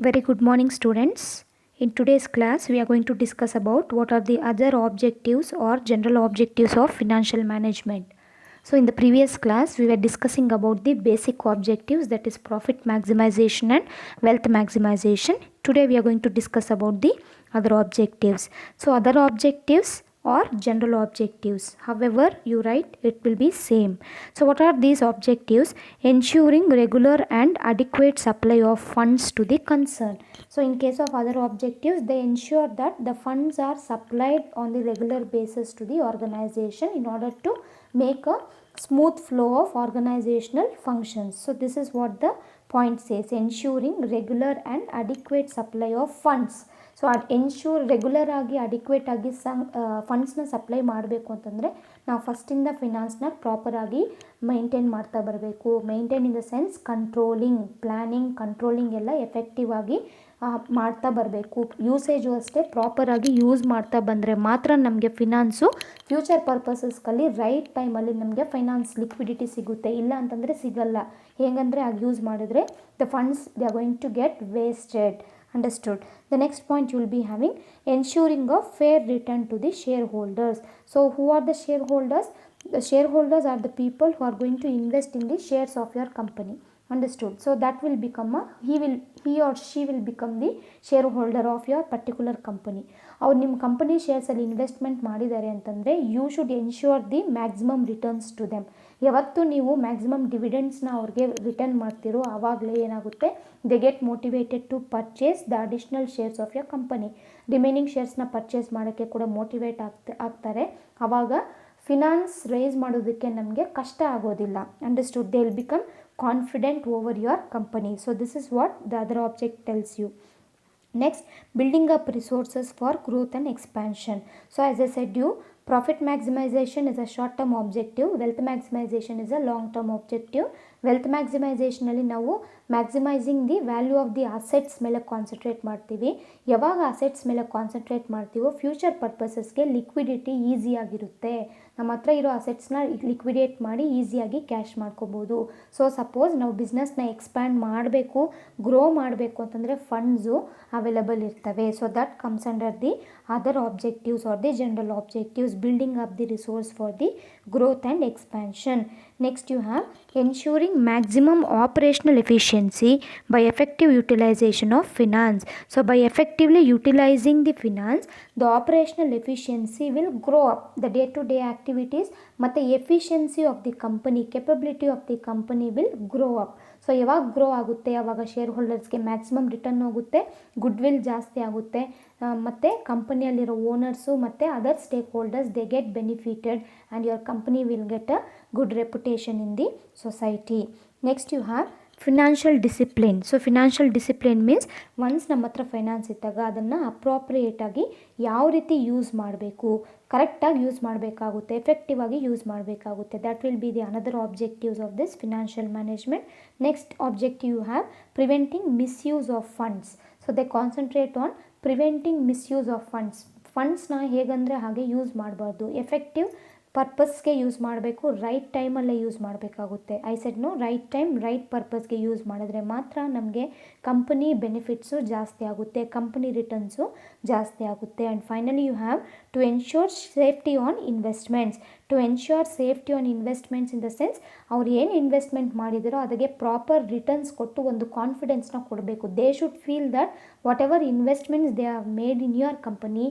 Very good morning, students. In today's class, we are going to discuss about what are the other objectives or general objectives of financial management. So, in the previous class, we were discussing about the basic objectives, that is profit maximization and wealth maximization. Today, we are going to discuss about the other objectives. So, other objectives or general objectives, however you write, it will be same. So what are these objectives? Ensuring regular and adequate supply of funds to the concern. So in case of other objectives, they ensure that the funds are supplied on the regular basis to the organization in order to make a smooth flow of organizational functions. So this is what the point says, ensuring regular and adequate supply of funds. So ensure regular ಆಗಿ adequate ಆಗಿ ಫಂಡ್ಸ್ನ supply ಮಾಡಬೇಕು ಅಂತಂದರೆ ನಾವು ಫಸ್ಟಿಂದ ಫಿನಾನ್ಸ್ನ ಪ್ರಾಪರಾಗಿ maintain ಮಾಡ್ತಾ ಬರಬೇಕು. Maintain in the sense controlling, planning, controlling ಎಲ್ಲ effective ಆಗಿ ಮಾಡ್ತಾ ಬರಬೇಕು. ಯೂಸೇಜು ಅಷ್ಟೇ ಪ್ರಾಪರಾಗಿ ಯೂಸ್ ಮಾಡ್ತಾ ಬಂದರೆ ಮಾತ್ರ ನಮಗೆ ಫಿನಾನ್ಸು ಫ್ಯೂಚರ್ ಪರ್ಪಸಸ್ಗಲ್ಲಿ ರೈಟ್ ಟೈಮಲ್ಲಿ ನಮಗೆ ಫೈನಾನ್ಸ್ ಲಿಕ್ವಿಡಿಟಿ ಸಿಗುತ್ತೆ. ಇಲ್ಲ ಅಂತಂದರೆ ಸಿಗಲ್ಲ. ಹೇಗಂದರೆ ಆಗ ಯೂಸ್ ಮಾಡಿದ್ರೆ the funds they are going to get wasted. Understood. The next point you will be having ensuring a fair return to the shareholders. So who are the shareholders? The shareholders are the people who are going to invest in the shares of your company. Understood. So that will become he or she will become the shareholder of your particular company. ಅವ್ರು ನಿಮ್ಮ company ಶೇರ್ಸಲ್ಲಿ investment ಮಾಡಿದ್ದಾರೆ ಅಂತಂದರೆ you should ensure the maximum returns to them. ಯಾವತ್ತು ನೀವು maximum ಡಿವಿಡೆಂಡ್ಸ್ನ ಅವ್ರಿಗೆ return ಮಾಡ್ತಿರೋ ಆವಾಗಲೇ ಏನಾಗುತ್ತೆ, they get motivated to purchase the additional shares of your company. Remaining ಶೇರ್ಸ್ನ ಪರ್ಚೇಸ್ ಮಾಡೋಕ್ಕೆ ಕೂಡ ಮೋಟಿವೇಟ್ ಆಗ್ತಾರೆ. ಆವಾಗ ಫಿನಾನ್ಸ್ ರೈಸ್ ಮಾಡೋದಕ್ಕೆ ನಮಗೆ ಕಷ್ಟ ಆಗೋದಿಲ್ಲ. Understood. They will become confident over your company. So this is what the other object tells you. Next, building up resources for growth and expansion. So as I said you, profit maximization is a short term objective, wealth maximization is a long term objective. Wealth ಮ್ಯಾಕ್ಸಿಮೈಸೇಷನಲ್ಲಿ ನಾವು maximising the value of the assets ಮೇಲೆ concentrate ಮಾಡ್ತೀವಿ. ಯಾವಾಗ assets ಮೇಲೆ concentrate ಮಾಡ್ತೀವೋ future ಪರ್ಪಸಸ್ಗೆ liquidity ಈಸಿಯಾಗಿರುತ್ತೆ. ನಮ್ಮ ಹತ್ರ ಇರೋ ಅಸೆಟ್ಸ್ನ ಲಿಕ್ವಿಡೇಟ್ ಮಾಡಿ ಈಸಿಯಾಗಿ ಕ್ಯಾಶ್ ಮಾಡ್ಕೋಬೋದು. ಸೊ ಸಪೋಸ್ ನಾವು ಬಿಸ್ನೆಸ್ನ ಎಕ್ಸ್ಪ್ಯಾಂಡ್ ಮಾಡಬೇಕು, ಗ್ರೋ ಮಾಡಬೇಕು ಅಂತಂದರೆ ಫಂಡ್ಸು ಅವೈಲಬಲ್ ಇರ್ತವೆ. So that comes under the other objectives or the general objectives, building up the resource for the growth and expansion. Next you have ensuring maximum operational efficiency by effective utilization of finance. So by effectively utilizing the finance, the operational efficiency will grow up. The day to day activities ಮತ್ತು efficiency of the company, capability of the company will grow up. So ಯಾವಾಗ grow ಆಗುತ್ತೆ ಆವಾಗ ಶೇರ್ ಹೋಲ್ಡರ್ಸ್ಗೆ maximum return ಹೋಗುತ್ತೆ, goodwill ಜಾಸ್ತಿ ಆಗುತ್ತೆ, ಮತ್ತು ಕಂಪನಿಯಲ್ಲಿರೋ ಓನರ್ಸು ಮತ್ತು other stakeholders they get benefited and your company will get a good reputation in the society. Next you have financial discipline. So financial discipline means once ನಮ್ಮ ಹತ್ರ finance ಇದ್ದಾಗ ಅದನ್ನು ಅಪ್ರಾಪ್ರಿಯೇಟಾಗಿ ಯಾವ ರೀತಿ ಯೂಸ್ ಮಾಡಬೇಕು, ಕರೆಕ್ಟಾಗಿ ಯೂಸ್ ಮಾಡಬೇಕಾಗುತ್ತೆ, ಎಫೆಕ್ಟಿವ್ ಆಗಿ ಯೂಸ್ ಮಾಡಬೇಕಾಗುತ್ತೆ. That will be the another objectives of this financial management. Next objective you have preventing misuse of funds. So they concentrate on preventing misuse of funds. ಫಂಡ್ಸ್ನ ಹೇಗಂದರೆ ಹಾಗೆ ಯೂಸ್ ಮಾಡಬಾರ್ದು, effective ಪರ್ಪಸ್ಗೆ use ಮಾಡಬೇಕು, right ಟೈಮಲ್ಲೇ use ಮಾಡಬೇಕಾಗುತ್ತೆ. I said no, right time right ಪರ್ಪಸ್ಗೆ use ಮಾಡಿದ್ರೆ ಮಾತ್ರ ನಮಗೆ ಕಂಪನಿ ಬೆನಿಫಿಟ್ಸು ಜಾಸ್ತಿ ಆಗುತ್ತೆ, ಕಂಪನಿ ರಿಟರ್ನ್ಸು ಜಾಸ್ತಿ ಆಗುತ್ತೆ. And finally you have to ensure safety on investments. To ensure safety on investments in the sense ಅವ್ರು ಏನು ಇನ್ವೆಸ್ಟ್ಮೆಂಟ್ ಮಾಡಿದಿರೋ ಅದಕ್ಕೆ ಪ್ರಾಪರ್ ರಿಟರ್ನ್ಸ್ ಕೊಟ್ಟು ಒಂದು ಕಾನ್ಫಿಡೆನ್ಸ್ನ ಕೊಡಬೇಕು. They should feel that whatever investments they have made in your company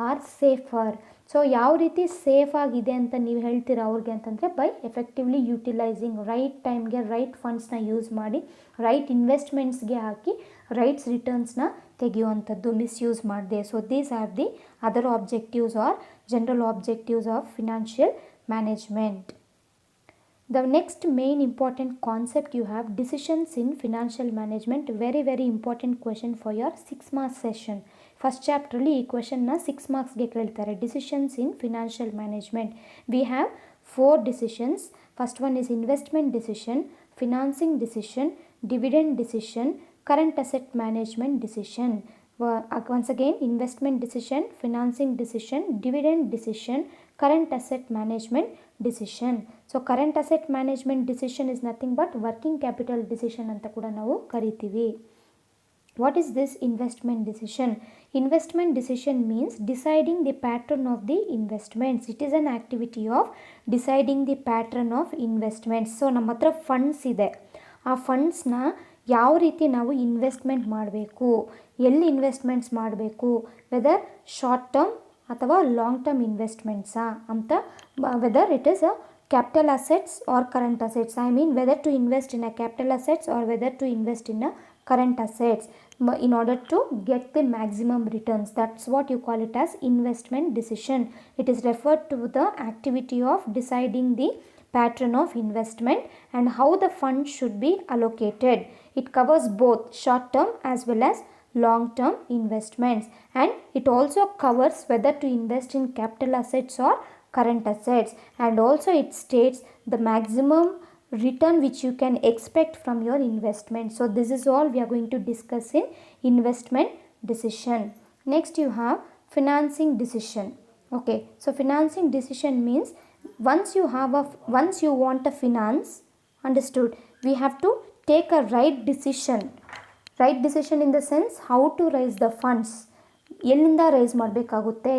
are safer. So ಯಾವ ರೀತಿ safe ಆಗಿದೆ ಅಂತ ನೀವು ಹೇಳ್ತೀರಾ ಅವ್ರಿಗೆ ಅಂತಂದರೆ ಬೈ ಎಫೆಕ್ಟಿವ್ಲಿ ಯುಟಿಲೈಸಿಂಗ್, ರೈಟ್ ಟೈಮ್ಗೆ ರೈಟ್ ಫಂಡ್ಸ್ನ ಯೂಸ್ ಮಾಡಿ ರೈಟ್ ಇನ್ವೆಸ್ಟ್ಮೆಂಟ್ಸ್ಗೆ ಹಾಕಿ ರೈಟ್ಸ್ ರಿಟರ್ನ್ಸ್ನ ತೆಗೆಯುವಂಥದ್ದು, ಮಿಸ್ಯೂಸ್ ಮಾಡಿದೆ. So these are the other objectives are general objectives of financial management. The next main important concept you have decisions in financial management. Very important question for your 6 marks session. First chapter ಅಲ್ಲಿ ಈ ಕ್ವೆಶನ್ನ 6 ಮಾರ್ಕ್ಸ್ಗೆ ಕೇಳ್ತಾರೆ. Decisions in financial management. We have 4 decisions. First one is investment decision, financing decision, dividend decision, current asset management decision. Once again, investment decision, financing decision, dividend decision, current asset management decision. So current asset management decision is nothing but working capital decision ಅಂತ ಕೂಡ ನಾವು ಕರಿತೀವಿ. What is this investment decision? Investment decision means deciding the pattern of the investments. It is an activity of deciding the pattern of investments. So ನಮ್ಮ ಹತ್ರ funds ಇದೆ, ಆ ಫಂಡ್ಸ್ನ ಯಾವ ರೀತಿ ನಾವು ಇನ್ವೆಸ್ಟ್ಮೆಂಟ್ ಮಾಡಬೇಕು, ಎಲ್ಲಿ ಇನ್ವೆಸ್ಟ್ಮೆಂಟ್ಸ್ ಮಾಡಬೇಕು, ವೆದರ್ ಶಾರ್ಟ್ ಟರ್ಮ್ ಅಥವಾ ಲಾಂಗ್ ಟರ್ಮ್ ಇನ್ವೆಸ್ಟ್ಮೆಂಟ್ಸಾ ಅಂತ, whether it is a capital assets or current assets. I mean whether to invest in a capital assets or whether to invest in a current assets in order to get the maximum returns. That's what you call it as investment decision. It is referred to the activity of deciding the pattern of investment and how the fund should be allocated. It covers both short term as well as long term investments, and it also covers whether to invest in capital assets or current assets, and also it states the maximum return which you can expect from your investment. So this is all we are going to discuss in investment decision. Next you have financing decision. Okay, so financing decision means once you want a finance, understood, we have to take a right decision. Right decision in the sense how to raise the funds, ಎಲ್ಲಿಂದ raise ಮಾಡಬೇಕಾಗುತ್ತೆ,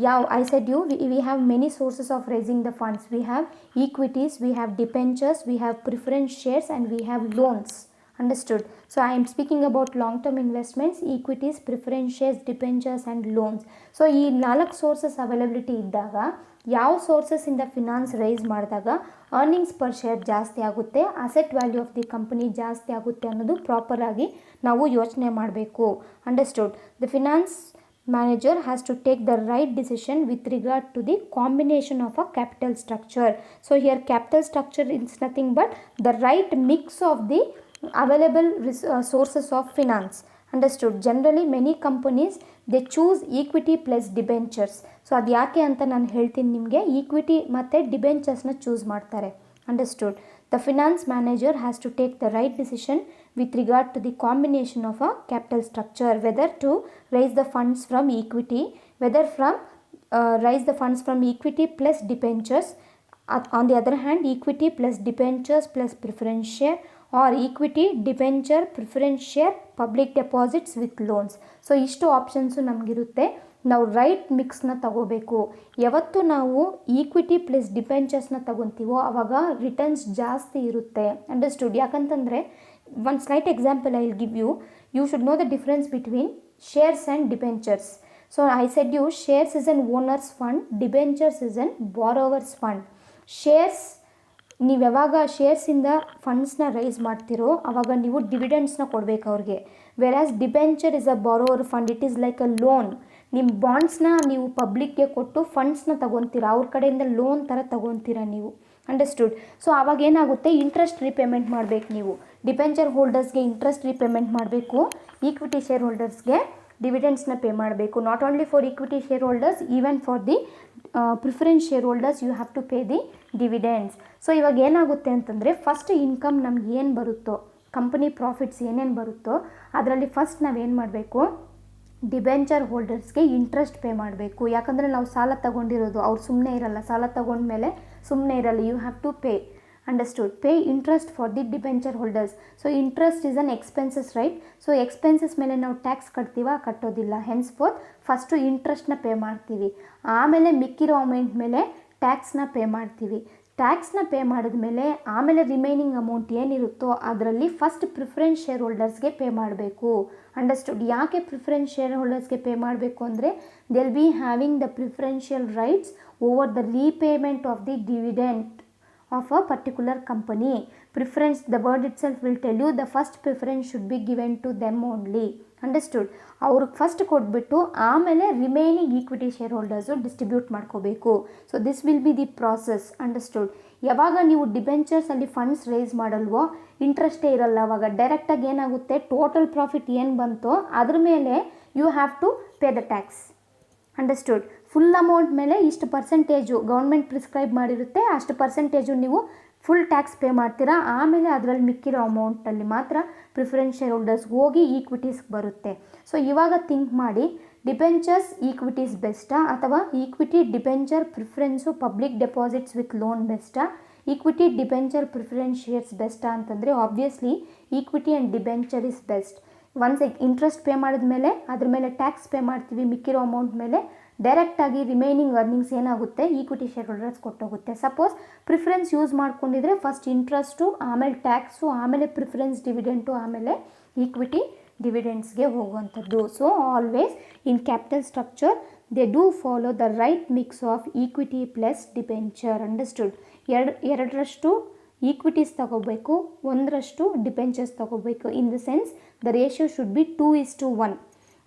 ಯಾವ, I said you we have many sources of raising the funds. We have equities, we have debentures, we have preference shares and we have loans. Understood? So I am speaking about long term investments, equities, preference shares, debentures and loans. So ಈ 4 sources availability ಇದ್ದಾಗ ಯಾವ ಸೋರ್ಸಸ್ಸಿಂದ finance raise ಮಾಡಿದಾಗ earnings per share ಜಾಸ್ತಿ ಆಗುತ್ತೆ, asset value of the company ಜಾಸ್ತಿ ಆಗುತ್ತೆ ಅನ್ನೋದು ಪ್ರಾಪರಾಗಿ ನಾವು ಯೋಚನೆ ಮಾಡಬೇಕು. Understood? The finance manager has to take the right decision with regard to the combination of a capital structure. So here capital structure is nothing but the right mix of the available sources of finance. Understood? Generally many companies they choose equity plus debentures. So ಅದು ಯಾಕೆ ಅಂತ ನಾನು ಹೇಳ್ತೀನಿ ನಿಮಗೆ. Equity ಮತ್ತು ಡಿಬೆಂಚರ್ಸ್ನ choose ಮಾಡ್ತಾರೆ. Understood? The finance manager has to take the right decision with regard to the combination of a capital structure, whether to raise the funds from equity, whether from raise the funds from equity plus debentures, on the other hand equity plus debentures plus preference share, or equity, debenture, preference share, public deposits with loans. So ಇಷ್ಟು options ನಮಗಿರುತ್ತೆ. ನಾವು right ಮಿಕ್ಸ್ನ ತಗೋಬೇಕು. ಯಾವತ್ತು ನಾವು equity plus ಡಿಬೆಂಚರ್ಸ್ನ ತಗೊತೀವೋ ಆವಾಗ returns ಜಾಸ್ತಿ ಇರುತ್ತೆ. Understood? ಯಾಕಂತಂದರೆ ಒಂದು slight example I will give you. You should know the difference between shares and debentures. So I said you shares is an owners fund, debentures is an borrowers fund. Shares, ನೀವು ಯಾವಾಗ ಶೇರ್ಸಿಂದ ಫಂಡ್ಸ್ನ rice ಮಾಡ್ತಿರೋ ಆವಾಗ ನೀವು ಡಿವಿಡೆಂಡ್ಸ್ನ ಕೊಡಬೇಕು ಅವ್ರಿಗೆ. Whereas debenture is a borrower fund, it is like a loan. ನಿಮ್ಮ ಬಾಂಡ್ಸ್ನ ನೀವು ಪಬ್ಲಿಕ್ಗೆ ಕೊಟ್ಟು ಫಂಡ್ಸ್ನ ತಗೊತೀರಾ, ಅವ್ರ ಕಡೆಯಿಂದ ಲೋನ್ ಥರ ತಗೊತೀರಾ ನೀವು. ಅಂಡರ್ಸ್ಟುಡ್? ಸೊ ಆವಾಗ ಏನಾಗುತ್ತೆ, ಇಂಟ್ರೆಸ್ಟ್ ರೀಪೇಮೆಂಟ್ ಮಾಡಬೇಕು ನೀವು. ಡಿಬೆಂಚರ್ ಹೋಲ್ಡರ್ಸ್ಗೆ ಇಂಟ್ರೆಸ್ಟ್ ರೀಪೇಮೆಂಟ್ ಮಾಡಬೇಕು, ಈಕ್ವಿಟಿ ಶೇರ್ ಹೋಲ್ಡರ್ಸ್ಗೆ ಡಿವಿಡೆಂಡ್ಸ್ನ ಪೇ ಮಾಡಬೇಕು. Not only for equity share holders, even for the preference shareholders you have to pay the dividends. So ಇವಾಗ ಏನಾಗುತ್ತೆ ಅಂತಂದರೆ ಫಸ್ಟ್ ಇನ್ಕಮ್ ನಮ್ಗೆ ಏನು ಬರುತ್ತೋ, ಕಂಪನಿ ಪ್ರಾಫಿಟ್ಸ್ ಏನೇನು ಬರುತ್ತೋ ಅದರಲ್ಲಿ ಫಸ್ಟ್ ನಾವೇನು ಮಾಡಬೇಕು, ಡಿಬೆಂಚರ್ ಹೋಲ್ಡರ್ಸ್ಗೆ ಇಂಟ್ರೆಸ್ಟ್ ಪೇ ಮಾಡಬೇಕು. ಯಾಕಂದರೆ ನಾವು ಸಾಲ ತಗೊಂಡಿರೋದು, ಅವ್ರು ಸುಮ್ಮನೆ ಇರಲ್ಲ, ಸಾಲ ತಗೊಂಡ್ಮೇಲೆ ಸುಮ್ಮನೆ ಇರಲ್ಲ. You have to pay. Understood? Pay interest for the debenture holders. So interest is an expenses, right? So expenses ಮೇಲೆ ನಾವು ಟ್ಯಾಕ್ಸ್ ಕಟ್ಟೋದಿಲ್ಲ. ಹೆನ್ಸ್ ಫೋರ್ತ್ ಫಸ್ಟು ಇಂಟ್ರೆಸ್ಟ್ನ ಪೇ ಮಾಡ್ತೀವಿ, ಆಮೇಲೆ ಮಿಕ್ಕಿರೋ ಅಮೌಂಟ್ ಮೇಲೆ ಟ್ಯಾಕ್ಸ್ನ ಪೇ ಮಾಡ್ತೀವಿ. ಟ್ಯಾಕ್ಸ್ನ ಪೇ ಮಾಡಿದ್ಮೇಲೆ ಆಮೇಲೆ ರಿಮೈನಿಂಗ್ ಅಮೌಂಟ್ ಏನಿರುತ್ತೋ ಅದರಲ್ಲಿ ಫಸ್ಟ್ ಪ್ರಿಫರೆನ್ಸ್ ಶೇರ್ ಹೋಲ್ಡರ್ಸ್ಗೆ ಪೇ ಮಾಡಬೇಕು. ಅಂಡರ್ಸ್ಟುಡ್? ಯಾಕೆ ಪ್ರಿಫರೆನ್ಸ್ ಶೇರ್ ಹೋಲ್ಡರ್ಸ್ಗೆ ಪೇ ಮಾಡಬೇಕು ಅಂದರೆ they will be having the preferential rights over the repayment of the dividend of a particular company. Preference, the word itself will tell you the first preference should be given to them only. Understood? ಅವ್ರಿಗೆ first ಕೊಟ್ಬಿಟ್ಟು ಆಮೇಲೆ remaining equity share holders distribute ಮಾಡ್ಕೋಬೇಕು. So this will be the process. Understood? ಯಾವಾಗ ನೀವು ಡಿಬೆಂಚರ್ಸಲ್ಲಿ funds rice ಮಾಡಲ್ವೋ ಇಂಟ್ರೆಸ್ಟೇ ಇರಲ್ಲ. ಅವಾಗ ಡೈರೆಕ್ಟಾಗಿ ಏನಾಗುತ್ತೆ, ಟೋಟಲ್ ಪ್ರಾಫಿಟ್ ಏನು ಬಂತೋ ಅದ್ರ ಮೇಲೆ you have to pay the tax. Understood? Full amount ಮೇಲೆ ಇಷ್ಟು ಪರ್ಸೆಂಟೇಜು ಗೌರ್ಮೆಂಟ್ ಪ್ರಿಸ್ಕ್ರೈಬ್ ಮಾಡಿರುತ್ತೆ, ಅಷ್ಟು ಪರ್ಸೆಂಟೇಜು ನೀವು ಫುಲ್ ಟ್ಯಾಕ್ಸ್ ಪೇ ಮಾಡ್ತೀರಾ. ಆಮೇಲೆ ಅದರಲ್ಲಿ ಮಿಕ್ಕಿರೋ ಅಮೌಂಟಲ್ಲಿ ಮಾತ್ರ ಪ್ರಿಫರೆನ್ಸ್ ಶೇರ್ ಹೋಲ್ಡರ್ಸ್ ಹೋಗಿ ಈಕ್ವಿಟೀಸ್ಗೆ ಬರುತ್ತೆ. ಸೊ ಇವಾಗ ಥಿಂಕ್ ಮಾಡಿ, ಡಿಬೆಂಚರ್ಸ್ ಈಕ್ವಿಟೀಸ್ ಬೆಸ್ಟಾ ಅಥವಾ equity debenture preference public deposits with loan ಬೆಸ್ಟಾ, ಈಕ್ವಿಟಿ ಡಿಬೆಂಚರ್ ಪ್ರಿಫರೆನ್ಸ್ ಶೇರ್ಸ್ ಬೆಸ್ಟಾ ಅಂತಂದರೆ obviously equity and debenture is best. Once interest pay ಮಾಡಿದ್ಮೇಲೆ ಅದ್ರ ಮೇಲೆ ಟ್ಯಾಕ್ಸ್ ಪೇ ಮಾಡ್ತೀವಿ, ಮಿಕ್ಕಿರೋ ಅಮೌಂಟ್ ಮೇಲೆ ಡೈರೆಕ್ಟಾಗಿ ರಿಮೈನಿಂಗ್ ಅರ್ನಿಂಗ್ಸ್ ಏನಾಗುತ್ತೆ ಈಕ್ವಿಟಿ ಶೇರ್ ಹೋಲ್ಡರ್ಸ್ ಕೊಟ್ಟೋಗುತ್ತೆ. ಸಪೋಸ್ ಪ್ರಿಫರೆನ್ಸ್ ಯೂಸ್ ಮಾಡ್ಕೊಂಡಿದ್ರೆ ಫಸ್ಟ್ ಇಂಟ್ರೆಸ್ಟು, ಆಮೇಲೆ ಟ್ಯಾಕ್ಸು, ಆಮೇಲೆ ಪ್ರಿಫರೆನ್ಸ್ ಡಿವಿಡೆಂಟು, ಆಮೇಲೆ ಈಕ್ವಿಟಿ ಡಿವಿಡೆಂಡ್ಸ್ಗೆ ಹೋಗುವಂಥದ್ದು. So always in capital structure they do follow the right mix of equity plus debenture. Understood? ಎರಡರಷ್ಟು ಈಕ್ವಿಟೀಸ್ ತಗೋಬೇಕು, ಒಂದರಷ್ಟು ಡಿಬೆಂಚರ್ಸ್ ತಗೋಬೇಕು. In the sense the ratio should be 2:1.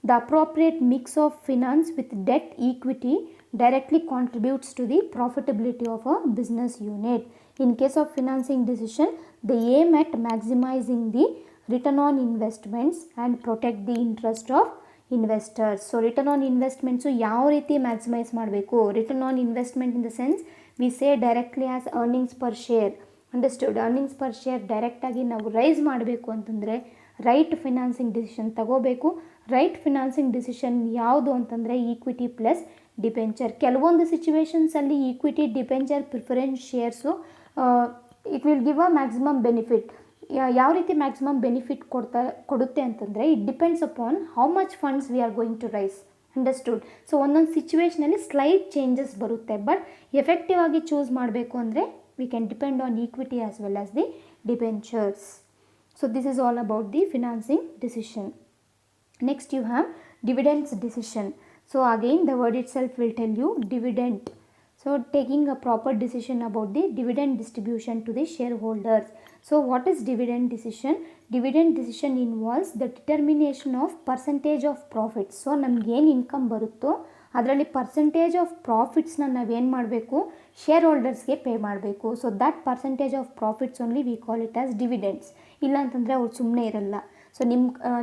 The appropriate mix of finance with debt equity directly contributes to the profitability of a business unit. In case of financing decision, they aim at maximizing the return on investments and protect the interest of investors. So return on investments ಯಾವ ರೀತಿ maximise ಮಾಡಬೇಕು? Return on investment in the sense we say directly as earnings per share. Understood? Earnings per share ಡೈರೆಕ್ಟಾಗಿ ನಾವು raise ಮಾಡಬೇಕು ಅಂತಂದರೆ right financing decision ತಗೋಬೇಕು. Right financing decision ಯಾವುದು ಅಂತಂದರೆ ಈಕ್ವಿಟಿ ಪ್ಲಸ್ ಡಿಬೆಂಚರ್. ಕೆಲವೊಂದು ಸಿಚುವೇಷನ್ಸಲ್ಲಿ equity, debenture, preference shares it will give a maximum benefit. ಯಾವ ರೀತಿ ಮ್ಯಾಕ್ಸಿಮಮ್ ಬೆನಿಫಿಟ್ ಕೊಡುತ್ತೆ ಅಂತಂದರೆ it depends upon how much funds we are going to raise. Understood? So ಒಂದೊಂದು ಸಿಚುವೇಷನಲ್ಲಿ slight changes ಬರುತ್ತೆ, ಬಟ್ ಎಫೆಕ್ಟಿವ್ ಆಗಿ choose ಮಾಡಬೇಕು ಅಂದರೆ we can depend on equity as well as the debentures. So this is all about the financing decision. Next you have dividends decision. So again the word itself will tell you dividend. So taking a proper decision about the dividend distribution to the shareholders. So what is dividend decision? Dividend decision involves the determination of percentage of profits. So ನಮ್ಗೆ ಏನು income ಬರುತ್ತೋ ಅದರಲ್ಲಿ percentage of ಪ್ರಾಫಿಟ್ಸ್ನ ನಾವೇನು ಮಾಡಬೇಕು? Share ಹೋಲ್ಡರ್ಸ್ಗೆ pay ಮಾಡಬೇಕು. So that percentage of profits only we call it as dividends. ಇಲ್ಲ ಅಂತಂದರೆ ಅವ್ರು ಸುಮ್ಮನೆ ಇರಲ್ಲ. ಸೊ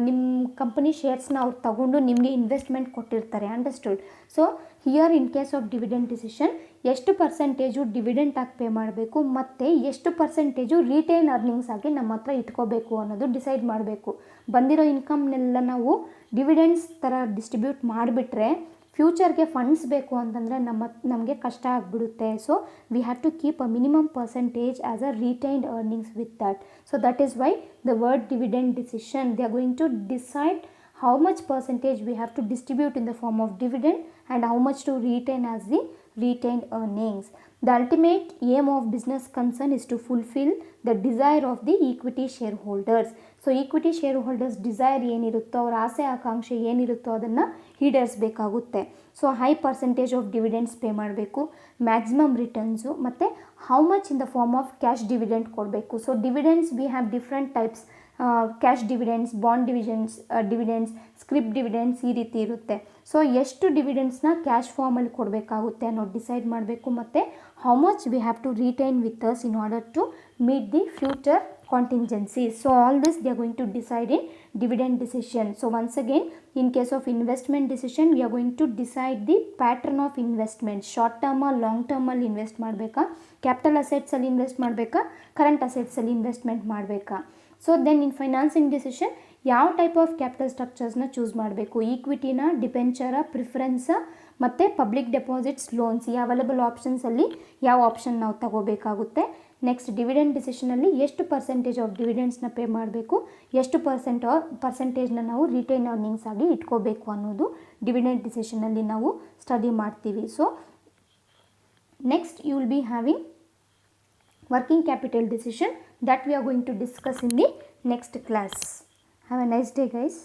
ನಿಮ್ಮ ಕಂಪನಿ ಶೇರ್ಸ್ನ ಅವ್ರು ತಗೊಂಡು ನಿಮಗೆ ಇನ್ವೆಸ್ಟ್ಮೆಂಟ್ ಕೊಟ್ಟಿರ್ತಾರೆ. Understood? So here in case of dividend decision ಎಷ್ಟು ಪರ್ಸೆಂಟೇಜು ಡಿವಿಡೆಂಟ್ ಆಗಿ ಪೇ ಮಾಡಬೇಕು ಮತ್ತು ಎಷ್ಟು ಪರ್ಸೆಂಟೇಜು ರಿಟೈನ್ ಅರ್ನಿಂಗ್ಸ್ ಆಗಿ ನಮ್ಮ ಹತ್ರ ಇಟ್ಕೋಬೇಕು ಅನ್ನೋದು ಡಿಸೈಡ್ ಮಾಡಬೇಕು. ಬಂದಿರೋ ಇನ್ಕಮ್ನೆಲ್ಲ ನಾವು ಡಿವಿಡೆಂಡ್ಸ್ ಥರ ಡಿಸ್ಟ್ರಿಬ್ಯೂಟ್ ಮಾಡಿಬಿಟ್ರೆ ಫ್ಯೂಚರ್ಗೆ ಫಂಡ್ಸ್ ಬೇಕು ಅಂತಂದರೆ ನಮಗೆ ಕಷ್ಟ ಆಗಿಬಿಡುತ್ತೆ. So we have to keep a minimum percentage as a retained earnings with that. So that is why the word dividend decision. They are going to decide how much percentage we have to distribute in the form of dividend and how much to retain as the retained earnings. The ultimate aim of business concern is to fulfill the desire of the equity shareholders. So equity shareholders desire ಏನಿರುತ್ತೋ, ಅವರ ಆಸೆ ಆಕಾಂಕ್ಷೆ ಏನಿರುತ್ತೋ ಅದನ್ನು ಈಡೇರಿಸಬೇಕಾಗುತ್ತೆ. So high percentage of dividends pay ಮಾಡಬೇಕು, maximum returns, ಮತ್ತು how much in the form of cash dividend ಕೊಡಬೇಕು. So dividends we have different types. Cash dividends, bond dividends, scrip dividends, ಈ ರೀತಿ ಇರುತ್ತೆ. ಸೊ ಎಷ್ಟು ಡಿವಿಡೆಂಡ್ಸ್ನ ಕ್ಯಾಶ್ ಫಾರ್ಮಲ್ಲಿ ಕೊಡಬೇಕಾಗುತ್ತೆ ಅನ್ನೋದು ಡಿಸೈಡ್ ಮಾಡಬೇಕು. ಮತ್ತು how much we have to retain with us in order to meet the future contingencies. So all this they are going to decide in dividend decision. So once again, in case of investment decision, we are going to decide the pattern of investment. Short term or long term ಅಲ್ಲಿ invest ಮಾಡಬೇಕಾ, capital ಅಸೆಟ್ಸಲ್ಲಿ invest ಮಾಡಬೇಕಾ, current ಅಸೆಟ್ಸಲ್ಲಿ investment ಮಾಡಬೇಕಾ. So then in financing decision ಯಾವ type of capital ಸ್ಟ್ರಕ್ಚರ್ಸ್ನ choose ಮಾಡಬೇಕು? ಈಕ್ವಿಟಿನ, ಡಿಬೆಂಚರ, ಪ್ರಿಫರೆನ್ಸ ಮತ್ತು ಪಬ್ಲಿಕ್ ಡೆಪಾಸಿಟ್ಸ್, ಲೋನ್ಸ್, ಈ ಅವೈಲಬಲ್ ಆಪ್ಷನ್ಸಲ್ಲಿ ಯಾವ ಆಪ್ಷನ್ ನಾವು ತಗೋಬೇಕಾಗುತ್ತೆ. ನೆಕ್ಸ್ಟ್ ಡಿವಿಡೆಂಡ್ ಡಿಸಿಷನಲ್ಲಿ ಎಷ್ಟು ಪರ್ಸೆಂಟೇಜ್ ಆಫ್ ಡಿವಿಡೆಂಡ್ಸ್ನ ಪೇ ಮಾಡಬೇಕು, ಎಷ್ಟು ಪರ್ಸೆಂಟೇಜ್ನ ನಾವು ರಿಟೈನ್ ಅರ್ನಿಂಗ್ಸ್ ಆಗಿ ಇಟ್ಕೋಬೇಕು ಅನ್ನೋದು ಡಿವಿಡೆಂಡ್ ಡಿಸಿಷನಲ್ಲಿ ನಾವು ಸ್ಟಡಿ ಮಾಡ್ತೀವಿ. So next you will be having working capital decision that we are going to discuss in the next class. Have a nice day guys.